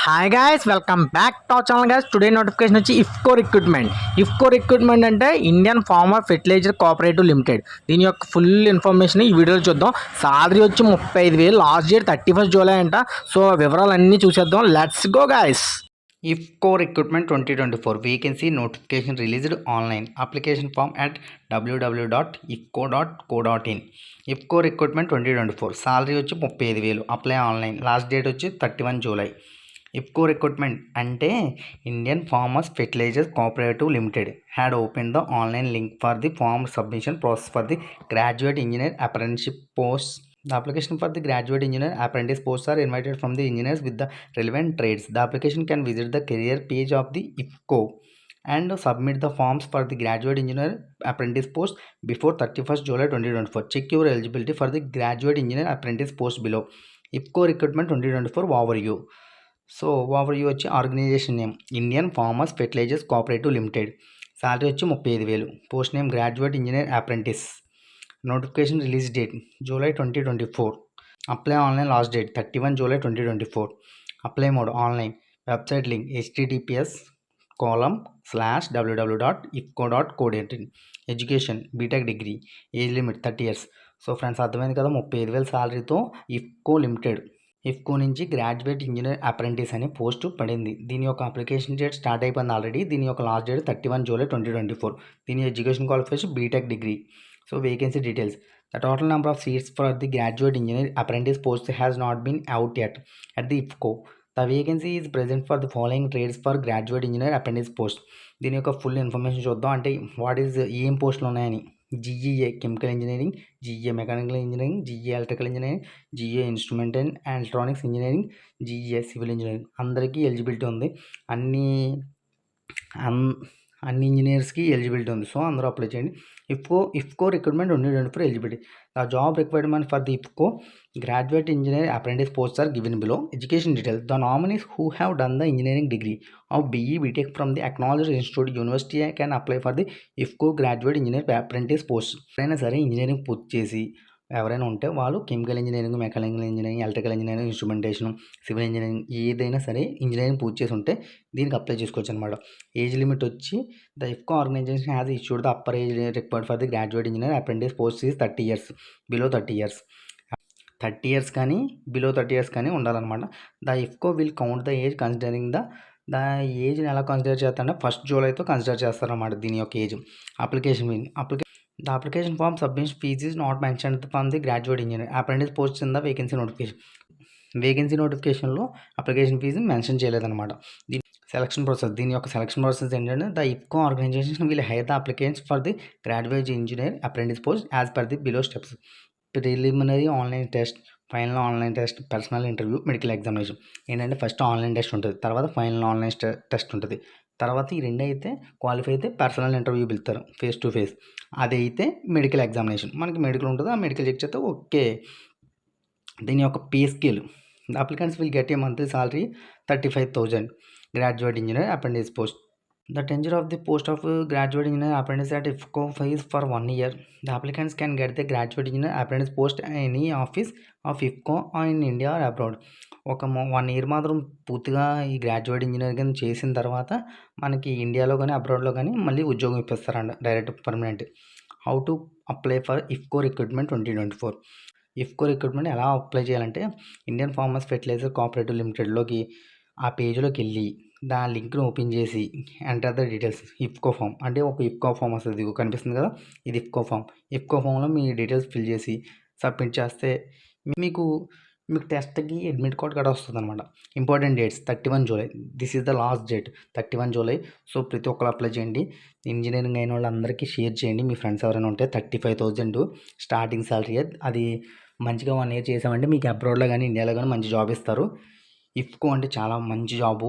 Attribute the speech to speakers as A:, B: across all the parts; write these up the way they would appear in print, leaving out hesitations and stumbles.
A: Hi guys, welcome back to our channel guys. Today notification వచ్చి IFFCO recruitment అంటే Indian farmer fertiliser cooperative limited. దీని యొక్క full information ఈ వీడియోలో చూద్దాం. సాలరీ వచ్చి 35,000, లాస్ట్ డేట్ 31 జూలై అంట. సో వివరాలన్నీ చూసేద్దాం. Let's go guys.
B: IFFCO Recruitment 2024 vacancy notification released online. Application form at www.ifco.co.in. IFFCO Recruitment 2024 salary వచ్చి 35,000. Apply online. లాస్ట్ డేట్ వచ్చి 31 జూలై. IFFCO రిక్రూట్మెంట్ అంటే Indian farmers fertilisers cooperative limited had open the online link for the form submission process for the graduate engineer apprenticeship post. The application for the graduate engineer apprentice posts are invited from the engineers with the relevant trades. The application can visit the career page of the IFFCO and submit the forms for the graduate engineer apprentice post before 31st July 2024. Check your eligibility for the graduate engineer apprentice post below. IFFCO Recruitment 2024 overview. So overview వచ్చి organisation name Indian farmers fertilisers cooperative limited. Salary వచ్చి 35,000. Post name graduate engineer apprentice. Notification release date July 2024. Apply online last date 31 July 2024. Apply mode online. Website link https://www.ifco.co.in. Education BTech degree. Age limit 30 years. So friends అర్థమైంది కదా, 35,000 శాలరీతో IFFCO limited IFFCO నుంచి graduate engineer apprentice అనే post పడింది. దీని యొక్క application date start అయిపోయింది already. దీని యొక్క లాస్ట్ డేట్ 31 జూలై 2024. దీని education qualification BTech degree. So vacancy details. The total number of seats for the graduate engineer apprentice post has not been out yet at the IFFCO. The vacancy is present for the following trades for graduate engineer apprentice post. దీని యొక్క full information చూద్దాం. అంటే what is ఏం పోస్టులు ఉన్నాయని. GEA chemical engineering, GEA mechanical engineering, GEA electrical engineering, GEA instrument and electronics engineering, GEA civil engineering. అందరికీ eligibility ఉంది. అన్ని ఇంజనీర్స్కి ఎలిజిబిలిటీ ఉంది. సో అందరూ అప్లై చేయండి. IFFCO recruitment 2024 eligibility. The job requirement for the IFFCO graduate engineer apprentice posts are given below. Education details. The nominees who have done the engineering degree of BE BTech from the acknowledged institute university can apply for the IFFCO graduate engineer apprentice post. ఎవరైనా సరే engineering పూర్తి చేసి ఎవరైనా ఉంటే వాళ్ళు chemical engineering, mechanical engineering, electrical engineering, instrumentation, civil engineering ఏదైనా సరే engineering పూర్తి చేసి ఉంటే దీనికి అప్లై చేసుకోవచ్చు అనమాట. ఏజ్ లిమిట్ వచ్చి the IFFCO organisation has issued the upper age required for the graduate engineer apprentice post is 30 years, below 30 years. 30 years కానీ బిలో 30 years కానీ ఉండాలన్నమాట. The IFFCO will count the age considering the ఏజ్ని ఎలా consider చేస్తారంటే 1st జూలైతో consider చేస్తారన్నమాట దీని యొక్క age. Application The application form submission fees is not mentioned from the graduate engineer apprentice posts in the vacancy notification. Vacancy నోటిఫికేషన్లో application fee mention చేయలేదన్నమాట. దీని సెలక్షన్ ప్రాసెస్. దీని యొక్క సెలక్షన్ ప్రాసెస్ ఏంటంటే the IFFCO organisation will hire the applicants for the graduate engineer apprentice post as per the below steps. Preliminary online test, final online test, personal interview, medical examination. ఏంటంటే first online test ఉంటుంది, తర్వాత final online test ఉంటుంది, తర్వాత ఈ రెండు అయితే qualify అయితే personal interview పిలుస్తారు ఫేస్ టు ఫేస్. అది అయితే మెడికల్ ఎగ్జామినేషన్. మనకి మెడికల్ ఉంటుంది, ఆ మెడికల్ చెక్ చేస్తే ఓకే. దీని యొక్క pay scale. The applicants will get a monthly salary 35,000 graduate engineer apprentice post. The tenure of the post of graduate engineer apprentice at IFFCO is for 1 year. The applicants can get the graduate engineer apprentice post in any office of IFFCO or in India or abroad. ఒక 1 year మాత్రం పూర్తిగా ఈ graduate engineer కింద చేసిన తర్వాత మనకి ఇండియాలో కానీ అబ్రాడ్లో కానీ మళ్ళీ ఉద్యోగం ఇప్పిస్తారంట, direct permanent. How to apply for IFFCO recruitment 2024. IFFCO recruitment ఎలా అప్లై చేయాలంటే ఇండియన్ ఫార్మర్స్ ఫెర్టిలైజర్ కోఆపరేటివ్ లిమిటెడ్లోకి ఆ పేజ్లోకి వెళ్ళి దాని లింక్ను ఓపెన్ చేసి enter the details. IFFCO form అంటే ఒక ఇఫ్కో ఫామ్ వస్తుంది, కనిపిస్తుంది కదా, ఇది ఇఫ్కో ఫామ్. ఇఫ్కో ఫామ్లో మీ డీటెయిల్స్ ఫిల్ చేసి సబ్మిట్ చేస్తే మీకు టెస్ట్కి అడ్మిట్ కార్డ్ కూడా వస్తుంది అనమాట. Important dates 31 July. This is the last date 31 July. So ప్రతి ఒక్కరు అప్లై చేయండి. ఇంజనీరింగ్ అయిన వాళ్ళందరికీ షేర్ చేయండి. మీ ఫ్రెండ్స్ ఎవరైనా ఉంటే 35,000 స్టార్టింగ్ శాలరీ. అది మంచిగా 1 year చేసామంటే మీకు అబ్రాడ్లో కానీ ఇండియాలో కానీ మంచి జాబ్ ఇస్తారు. ఇఫ్కో అంటే చాలా మంచి జాబు.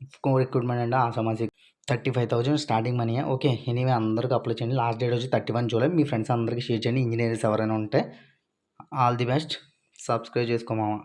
B: ఇఫ్కో రిక్రూట్మెంట్ అంటే ఆ సమస్య 35,000 స్టార్టింగ్ మనీ. ఓకే, ఎనీవే అందరికీ అప్లై చేయండి. లాస్ట్ డేట్ వచ్చి 31 జూలై. మీ ఫ్రెండ్స్ అందరికీ షేర్ చేయండి. ఇంజనీర్స్ ఎవరైనా ఉంటే ఆల్ ది బెస్ట్. సబ్స్క్రైబ్ చేసుకోమామా.